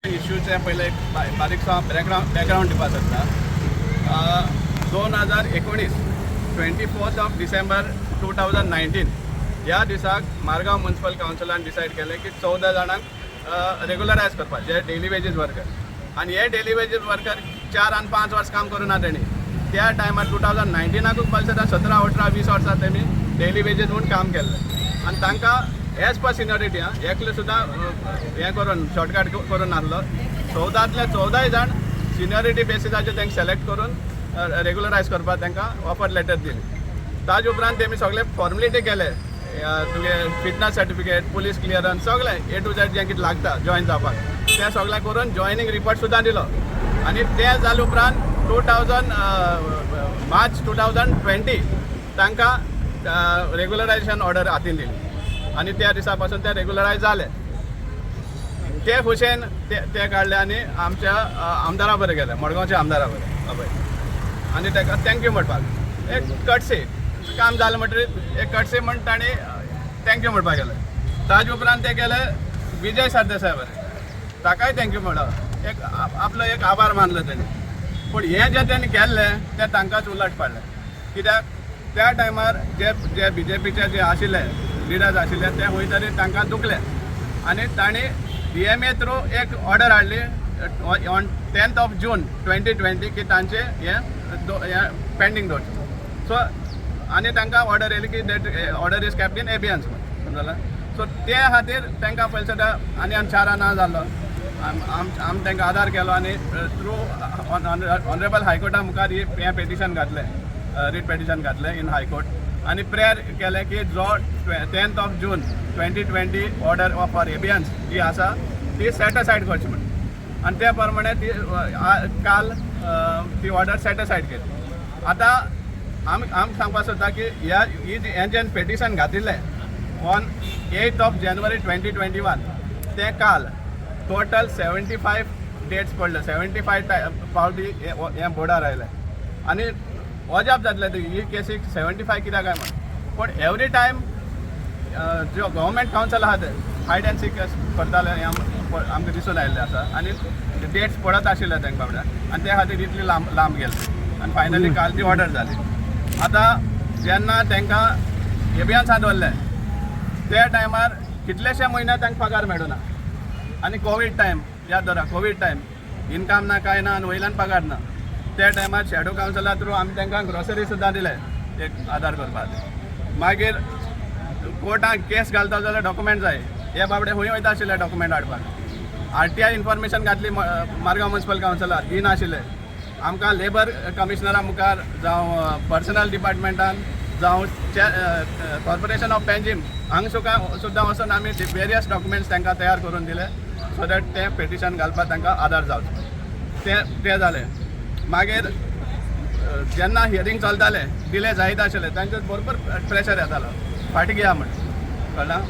इश्यूचे पहिले एक बारीकसो बॅकग्राऊंड दिवपाक सोदता. 2019 24 डिसेंबर 2019 ह्या दिसाक मारगांव म्युनिसिपल कावन्सिलान डिसायड केलें की 14 जाणांक रेग्युलरायज करपाक, जे डेली वेजीस वर्कर. आनी हे डेली वेजीस वर्कर 4 आनी 5 वर्स काम करूं ना तेणी. त्या टायमार 2019 पळयता 17, 18, 20 वर्सां तेमी डेली वेजीस म्हणून काम केल्लें. आनी तांकां एज पर सिनियरिटी एकले सुद्दां हें करून शॉर्टकट करून नासलो. 14तले 14 जाण सिनियरिटी बेसिसाचेर तांकां सिलेक्ट करून रेग्युलरायज करपाक तांकां ऑफर लेटर दिली. ताजे उपरांत तेमी सगळे फॉर्मेलिटी केले, तुगे फिटनेस सर्टिफिकेट, पुलीस क्लियरन्स, सगळे A to Z जें कितें लागता जॉइन जावपाक तें सगळें करून जॉयनिंग रिपोर्ट सुद्दां दिलो. आनी तें जाले उपरांत मार्च 2020 तांकां रेग्युलरायजेशन ऑर्डर हातीन दिली आनी त्या दिसा पासून ते रेग्युलरायज जाले. ते खुशेन ते काडले आनी आमच्या आमदारा बरें गेले, मडगांवच्या आमदारा बरें अभय. आनी ताका थँक्यू म्हणपाक एक कटसे काम जालें म्हणटरीत एक कटसे म्हण ताणी थँक्यू म्हणपाक गेले. ताजे उपरांत ते गेले विजय सरदेसाय बरें, ताकाय थँक्यू म्हणलो, एक आपलो एक आभार मानलो तेणी. पूण हें जें तेणी केल्लें तें तांकांच उलट पडलें. कित्याक त्या टायमार जे BJPचे जे आशिल्ले लिडर्स आशिल्ले ते खंय तरी तांकां दुखले आनी तांणी DMA थ्रू एक ऑर्डर हाडली ऑन 10 जून 2020 की तांचे हें पेंडींग दवरचें. सो आनी तांकां ऑर्डर येयली की डेट ऑर्डर इज कॅप्ट इन एबियन्स समजलें. सो ते खातीर तांकां पयलीं सुद्दां आनी शारा ना जाल्लो. आम तांकां आदार केलो आनी थ्रू ऑनरेबल हायकोर्टा मुखार हें पेटिशन घातलें, रीट पेटिशन घातलें इन हायकोर्ट आनी प्रेयर केलें की जो 10 जून 2020 ऑर्डर फॉर एबियन्स जी आसा ती सेट असायड करची म्हणून. आनी त्या प्रमाणे ती काल ती ऑर्डर सेट असायड केली. आतां आम सांगपाक सोदता की हें जें पेटिशन घातिल्लें ऑन 8 जानेवारी 2021 तें काल टोटल 75 डेट्स पडले, 75 फावटी हें बोर्डार आयलें. आनी अजाप जातलें ही केसीक 75 कित्याक काय म्हण. पूण एवरी टायम जो गव्हर्मेंट कावन्सिल आहा ते हायड एंड सीक करताले हें आमकां दिसून आयिल्लें आसा आनी डेट्स पडत आशिल्ले तांकां फुडें आनी त्या खातीर इतली लांब गेले आनी फायनली काल ती ऑर्डर जाली. आतां जेन्ना तांकां एबियन्सांत दवरलें त्या टायमार कितलेशे म्हयने तांकां पगार मेळूं ना आनी कोवीड टायम याद दवरा, कोवीड टायम इनकम ना कांय ना आनी वयल्यान पगार ना. त्या टायमार शॅडो कावन्सिला थ्रू आमी तांकां ग्रोसरी सुद्दां दिले एक आदार करपाक. मागीर कोर्टाक केस घालता जाल्यार डॉक्युमेंट जाय, हे बाबडे खंय वयता आशिल्ले डॉक्युमेंट हाडपाक. RTI इन्फॉर्मेशन घातली मारगांव म्युनिसिपल कावन्सिलार, दी नाशिल्ले. आमकां लेबर कमिशनरा मुखार जावं पर्सनल डिपार्टमेंटान जावं कॉर्पोरेशन ऑफ पेंजीम हांगा सुद्दां वचून आमी वेरियस डॉक्युमेंट्स तांकां तयार करून दिले सो दॅट ते पेटिशन घालपाक तांकां आदार जावचो. ते जालें. मागीर जेन्ना हियरींग चलतालें डिले जायत आशिल्ले तांचेर भरपूर प्रेशर येतालो फाटीं घेया म्हण, कळ्ळां.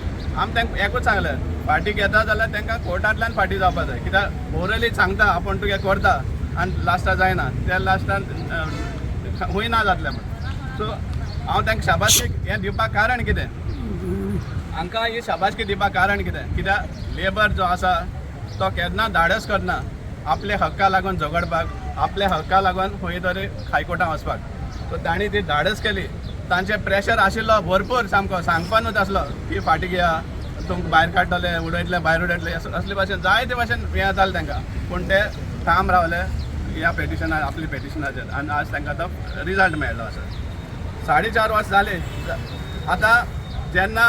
आमी तांकां एकूच सांगलें फाटीं घेता जाल्यार तांकां कोर्टांतल्यान फाटीं जावपाक जाय. कित्याक ओरली सांगता आपूण तुगे करता आनी लास्टाक जायना, त्या लास्टान खंय ना जातलें म्हण. सो हांव तांकां शाबासकी हें दिवपाक कारण कितें, हांकां ही शाबासकी दिवपाक कारण कितें, कित्याक लेबर जो आसा तो केन्ना धाडस करना आपले हक्का लागून झगडपाक, आपल्या हक्का लागून खंय तरी हायकोर्टान वचपाक. सो तांणी ती धाडस केली. तांचें प्रेशर आशिल्लो भरपूर, सामको सांगपानूच आसलो की फाटीं घेया, तुमकां भायर काडटले, उडयतले, भायर उडयतले, असले भाशेन जायते भाशेन हें जालें तांकां. पूण ते ठाम रावले ह्या पेटिशनार, आपली पेटिशनाचेर आनी आज तांकां तो रिजल्ट मेळ्ळो आसा. 4.5 वर्स जाले. आतां जेन्ना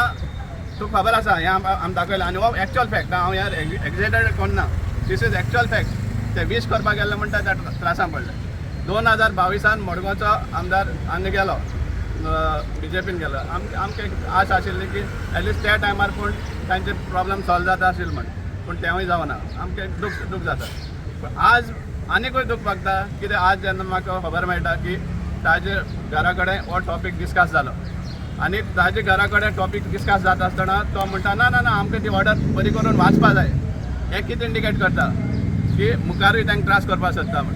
तुका खबर आसा हें आमी दाखयलां आनी हो एक्चुअल फॅक्ट, हांव ह्यार एक्झेटेड कोन्ना, दीस इज एक्चुअल फॅक्ट. ते वीश करपाक गेल्ले म्हणटा त्या त्रासान पडले. 2022 मडगांवचो आमदार हांगा गेलो, BJPन गेलो. आमकां आश आशिल्ली की एटलिस्ट त्या टायमार पूण तांचे प्रॉब्लम सॉल्व जाता आशिल्लो म्हण, पूण तेंवूय जावना. आमकां दूख जाता. पूण आज आनीकूय दूख भागता कित्याक आज जेन्ना म्हाका खबर मेळटा की ताजे घरा कडेन हो टॉपीक डिस्कस जालो आनी ताजे घरा कडेन टॉपीक डिस्कस जाता आसतना तो म्हणटा ना ना ना आमकां ती ऑर्डर बरी करून वाचपा जाय. हें कितें इंडिकेट करता की मुखारूय तांकां त्रास करपाक सोदता म्हण.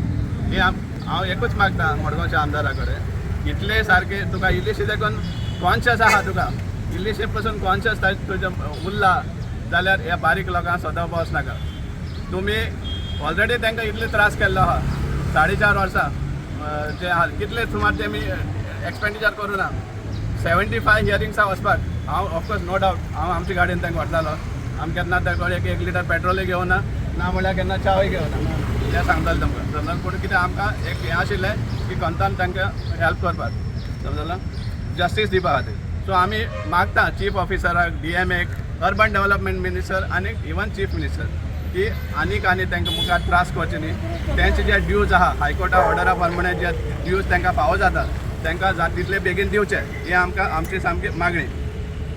हें हांव एकूच मागता मडगांवच्या आमदारा कडेन, इतले सारके तुका इल्लीशी देखून कॉन्शियस आहा, तुका इल्लीशे पसून कॉन्शियस तुजें उरला जाल्यार ह्या बारीक लोकांक सदावपाक वचनाका. तुमी ऑलरेडी तांकां इतले त्रास केल्लो आहा 4.5 वर्सां जे कितले सुमार तेमी एक्सपेंडिचर करूं ना 75 हियरिंग्सा वचपाक हांव ऑफकोर्स नो डावट हांव आमच्या गाडयेन तांकां व्हरतालो आमी केन्ना ताका एक लिटर पेट्रोलूय घेवना ना म्हळ्यार केन्ना चावय घेवना तें सांगतालें तुमकां समजलें पूण कितें आमकां एक हें आशिल्लें की खंतान तांकां हेल्प करपाक समजलें जस्टीस दिवपा खातीर सो आमी मागता चीफ ऑफिसराक DMAक अर्बन डेव्हलपमेंट मिनिस्टर आनी इवन चीफ मिनिस्टर की आनी तांकां मुखार त्रास करचे न्ही तेंचे जे ड्यूज आहा हायकोर्टा ऑर्डरा प्रमाणे जे ड्यूज तांकां फावो जाता तांकां तितले बेगीन दिवचे ही आमची सामकी मागणी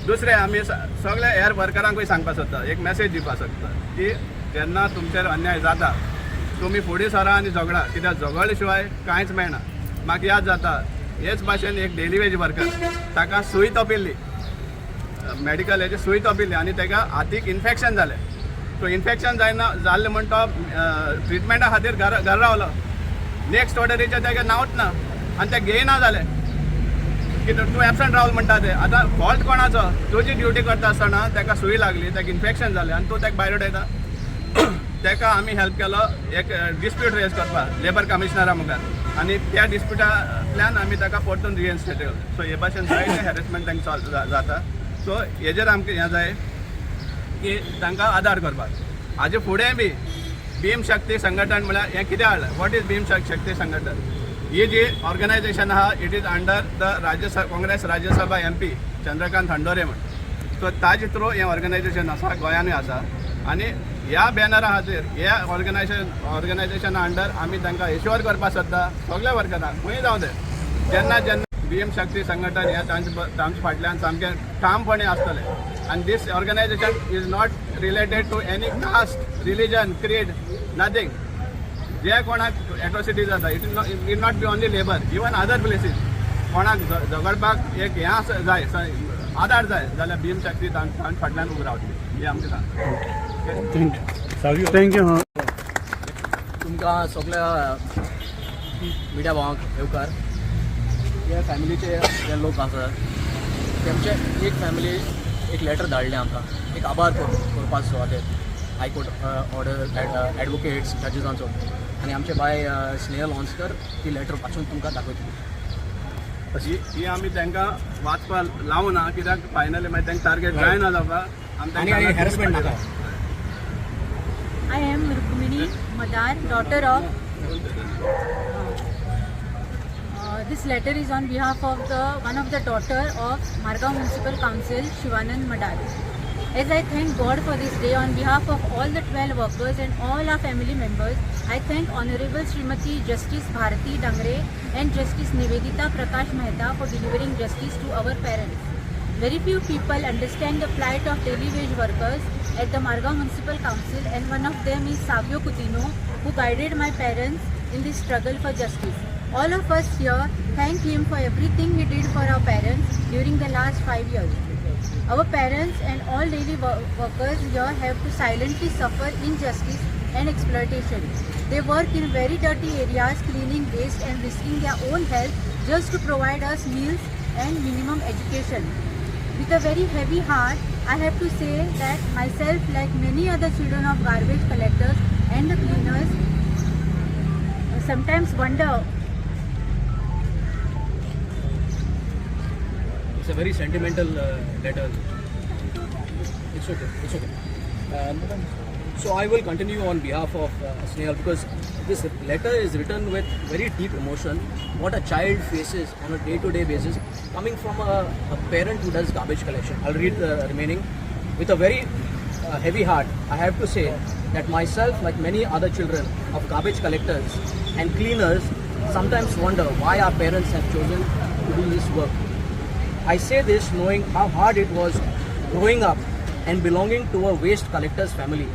दुसरें आमी सगळे हेर वर्करांकूय सांगपाक सोदता एक मॅसेज दिवपाक सोदता की जेन्ना तुमचेर अन्याय जाता तुमी फुडें सरा आनी झगडा कित्याक झगडले शिवाय कांयच मेळना म्हाका याद जाता हेच भाशेन एक डेली वेज वर्कर ताका सुय तोपिल्ली मेडिकल हेजी सुय तोपिल्ली आनी ताका हातीक इन्फेक्शन जालें तो इन्फेक्शन जाल्लें म्हण तो ट्रिटमेंटा खातीर घर रावलो नेक्स्ट ऑर्डरीचें ताका नांवच ना आनी तें घेयना जालें की तूं एबसंट रावल म्हणटा तें आतां फॉल्ट कोणाचो तुजी ड्युटी करता आसतना ताका सुय लागली ताका इन्फेक्शन जालें आनी तूं ताका भायर उडयता ताका आमी हेल्प केलो एक डिस्प्यूट रेज करपाक लेबर कमिशनरा मुखार आनी त्या डिस्प्युटांतल्यान आमी ताका परतून रिइन्स्टेट केलो सो हे भाशेन जायते हॅरेसमेंट तांकां जाता सो हेजेर आमकां हें जाय की तांकां आदार करपाक हाजे फुडें बी भीम शक्ती संघटन म्हळ्यार हें कितें हाडलां वॉट इज भीम शक्ती संघटन ही जी ऑर्गनायजेशन आहा it is under the Congress Rajya Sabha MP Chandrakant Handore म्हण सो ताजे थ्रू हें ऑर्गनायजेशन आसा गोंयानूय आसा आनी ह्या बॅनरा खातीर ह्या ऑर्गनायजेशना अंडर आमी तांकां एश्योर करपाक सोदता सगळ्या वर्करांक खंय जावं दे जेन्ना भीम शक्ती संघटन हें तांचे फाटल्यान सामकें ठामपणे आसतलें आनी this organisation is not related to any caste religion creed nothing जे कोणाक एट्रोसिटी जाता it will not be only labour even other places कोणाक झगडपाक एक हें जाय आदार जाय जाल्यार भीम शक्ती तांचे फाटल्यान उबी रावतली ही आमकां सांग थँक्यू तुमकां सगळ्या मिडिया भावांक येवकार हे फॅमिलीचे जे लोक आसा तेमचे एक फॅमिली एक लेटर धाडलें आमकां एक आभार करपाक सुवातेर हायकोर्ट ऑर्डर एडवोकेट्स जजीसांचो आनी आमचे बाय स्नेहल ऑन्स्कर ती लेटर वाचून तुमकां दाखयतली ही आमी तांकां वाचपाक लावना कित्याक फायनली मागीर तांकां टार्गेट जायना जावपाक आनी हॅरेसमेंट नाका I am Rukmini Madar, daughter of. This letter is on behalf of one of the daughter of Margao Municipal Council, Shivanand Madar. As I thank God for this day on behalf of all the 12 workers and all our family members, I thank Honorable Srimati Justice Bharati Dangre and Justice Nivedita Prakash Mehta for delivering justice to our parents. Very few people understand the plight of daily wage workers at the Margao Municipal Council, and one of them is Savio Coutinho, who guided my parents in this struggle for justice. All of us here thank him for everything he did for our parents during the last 5 years. Our parents and all daily workers here have to silently suffer injustice and exploitation. They work in very dirty areas, cleaning waste and risking their own health just to provide us meals and minimum education. With a very heavy heart, I have to say that myself, like many other children of garbage collectors and the cleaners, sometimes wonder. It's a very sentimental letter. It's okay. So I will continue on behalf of Snehal because this letter is written with very deep emotion. What a child faces on a day-to-day basis, coming from a parent who does garbage collection. I'll read the remaining. With a very heavy heart, I have to say that myself, like many other children of garbage collectors and cleaners, sometimes wonder why our parents have chosen to do this work. I say this knowing how hard it was growing up and belonging to a waste collector's family.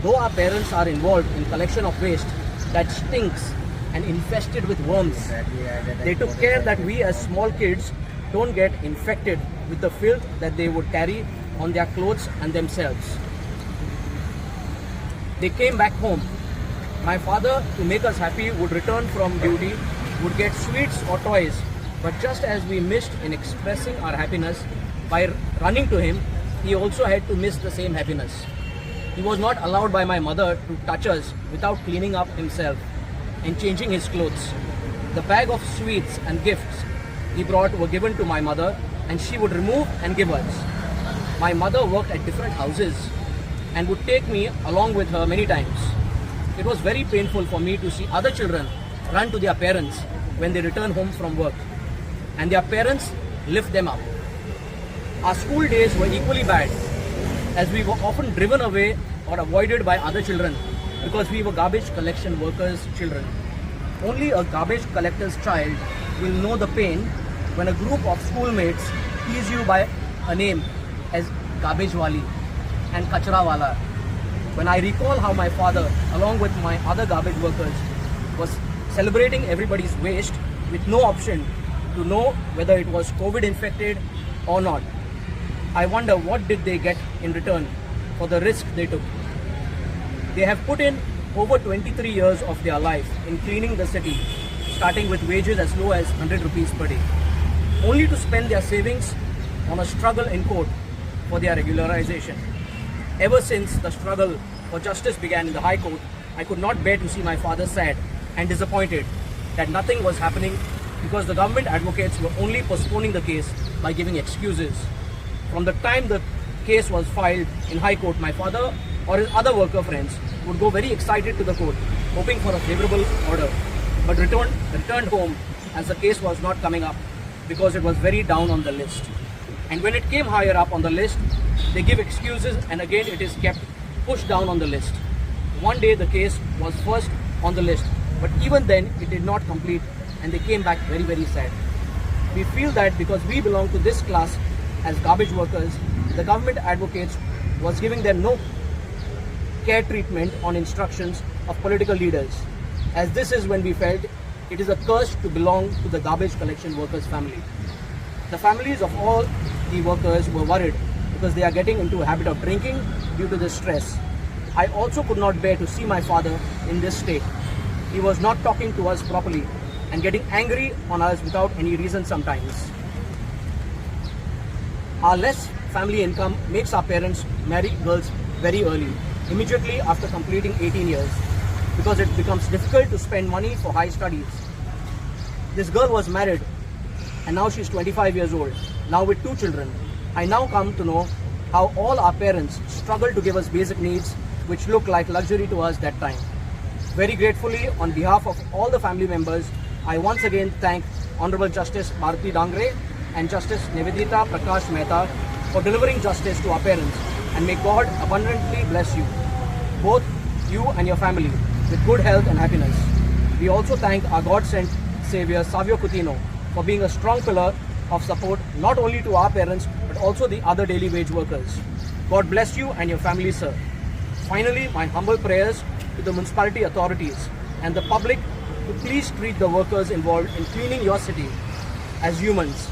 Though our parents are involved in collection of waste that stinks and infested with worms, they took care that we as small kids don't get infected with the filth that they would carry on their clothes and themselves. They came back home. My father, to make us happy, would return from duty, would get sweets or toys, but just as we missed in expressing our happiness by running to him, he also had to miss the same happiness. He was not allowed by my mother to touch us without cleaning up himself and changing his clothes. The bag of sweets and gifts he brought were given to my mother, and she would remove and give us. My mother worked at different houses and would take me along with her many times. It was very painful for me to see other children run to their parents when they return home from work, and their parents lift them up. Our school days were equally bad, as we were often driven away or avoided by other children because we were garbage collection workers' children. Only a garbage collector's child will know the pain when a group of schoolmates tease you by a name as garbage wali and kachra wala. When I recall how my father, along with my other garbage workers, was celebrating everybody's waste with no option to know whether it was COVID infected or not, I wonder what did they get in return for the risk they took. They have put in over 23 years of their life in cleaning the city, starting with wages as low as 100 rupees per day, only to spend their savings on a struggle in court for their regularization. Ever since the struggle for justice began in the High Court, I could not bear to see my father sad and disappointed that nothing was happening because the government advocates were only postponing the case by giving excuses. From the time the case was filed in High Court, my father or his other worker friends would go very excited to the court, hoping for a favorable order, but returned home as the case was not coming up because it was very down on the list. And when it came higher up on the list, they give excuses and again it is kept pushed down on the list. One day the case was first on the list, but even then it did not complete and they came back very, very sad. We feel that because we belong to this class as garbage workers, the government advocates was giving them no care treatment on instructions of political leaders, as this is when we felt it is a curse to belong to the garbage collection workers family. The families of all the workers were worried because they are getting into a habit of drinking due to this stress. I also could not bear to see my father in this state. He was not talking to us properly and getting angry on us without any reason sometimes. Our less family income makes our parents marry girls very early, immediately after completing 18 years, because it becomes difficult to spend money for high studies. This girl was married and now she's 25 years old, now with 2 children. I now come to know how all our parents struggle to give us basic needs which look like luxury to us that time. Very gratefully, on behalf of all the family members, I once again thank Honorable Justice Bharati Dangre and Justice Nivedita Prakash Mehta for delivering justice to our parents, and may God abundantly bless you, both you and your family, with good health and happiness. We also thank our God-sent Savior Savio Coutinho for being a strong pillar of support not only to our parents but also the other daily wage workers. God bless you and your family, sir. Finally, my humble prayers to the municipality authorities and the public to please treat the workers involved in cleaning your city as humans.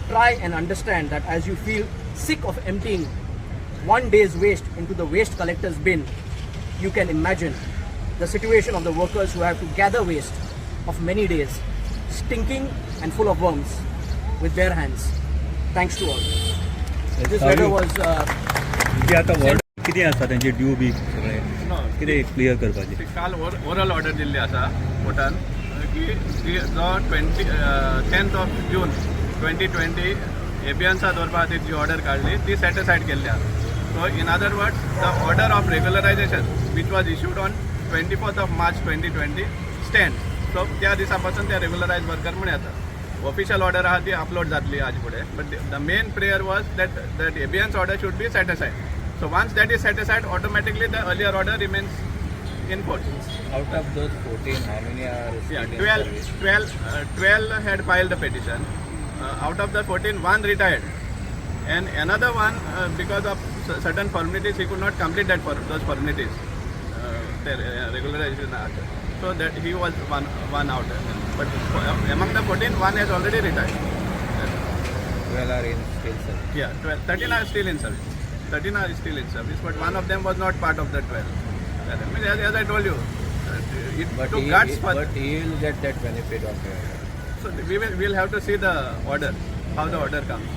Try and understand that as you feel sick of emptying one day's waste into the waste collector's bin, you can imagine the situation of the workers who have to gather waste of many days, stinking and full of worms, with their hands. Thanks to all. This letter was म्हणजे आता ward किती आसा त्यांचे due B सगळे कितें clear करपाचे काल oral order Delhi आसा कोर्टान की जो 10th of June 2020 एबियन्सा दवरपा खातीर जी ऑर्डर काडली ती सॅटिस्फायड केल्ली आसा. So in other words the order of regularisation which was issued on 24th of March 2020 stand. So त्या दिसा पासून ते रेग्युलरायज वर्कर म्हण येता. ऑफिशियल ऑर्डर आहा ती अपलोड जातली हाजे फुडें, but the main prayer was that abeyance order should be satisfied. So once that is satisfied, automatically the earlier order remains in force. Out of those 14, how many are still in 12 service? had filed the petition. Out of the 14, one retired, and another one because of certain formalities he could not complete those formalities. Regularization act. So that he was one out. But among the 14, one has already retired. 12 are in still service. Yeah, 13 are still in service. 13 are still in service, but one of them was not part of the 12. As I told you, it But took guts for. he will get that benefit of it. So we'll have to see the order, how the order comes,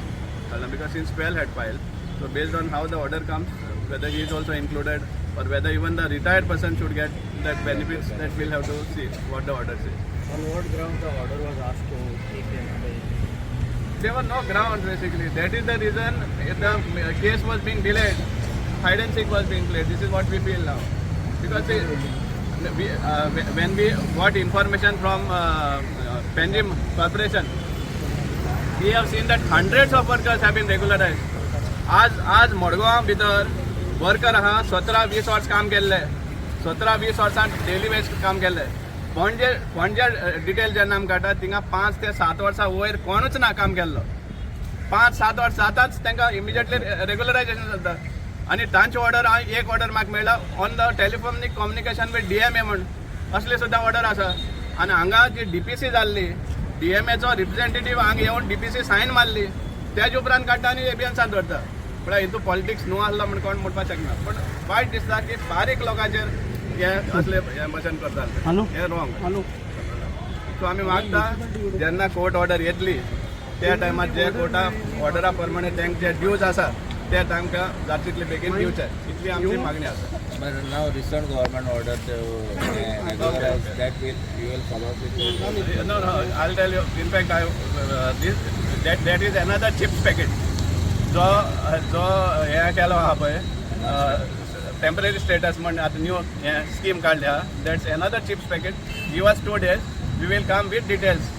because since 12 had filed, so based on how the order comes, whether he is also included or whether even the retired person should get that benefits, that we'll have to see what the order says. On what grounds the order was asked to take them? There were no grounds basically. That is the reason the case was being delayed. Hide and seek was being played. This is what we feel now. Because when we got information from Panjim Corporation, we have seen that hundreds of workers have been regularized. आज मडगांव भितर worker आहा 17-20 verse काम केल्ले 17-20 वर्सां daily veg काम केल्ले Panaji detail जेन्ना आमकां काडटा थिंगा 5 ते 7 वर्सां वयर कोणूच ना काम केल्लो 5-7 वर्स जाताच तांकां इमिजिएटली रेग्युलरायझेशन जाता आनी तांची ऑर्डर एक ऑर्डर म्हाका मेळ्ळा on the telephonic communication with DMA म्हण असली सुद्दां ऑर्डर आसा आनी हांगा जी DPC जाल्ली DMAचो रिप्रेझेंटेटीव हांगा येवन DPC सायन मारली त्याच उपरांत काडटा आनी एबियन्सांत दवरता पण हितून पॉलिटिक्स न्हू आसलो म्हण कोण म्हणपाक शकना पण वायट दिसता की बारीक लोकांचेर हे असले हे भशेन करता हे रॉंग सो आमी मागता जेन्ना कोर्ट ऑर्डर येतली त्या टायमार जे कोर्टा ऑर्डरा प्रमाणे तांकां जे ड्यूज आसा ते तांकां जाता तितले बेगीन दिवचे इतली आमची मागणी आसा But now recent government order to regularize that you will follow up with. No, I'll tell you. In fact, that is another chips packet. जो हे केलो आहा पळय टेम्पररी स्टेटस म्हण आतां न्यू स्कीम काडल्या that's another chips packet give us 2 days we will come with details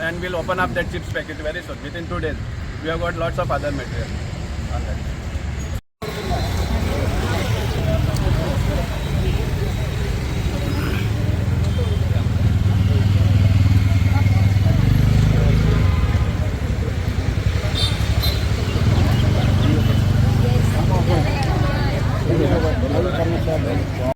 and we'll open up that chips packet very soon within 2 days. We have got lots of other material on that.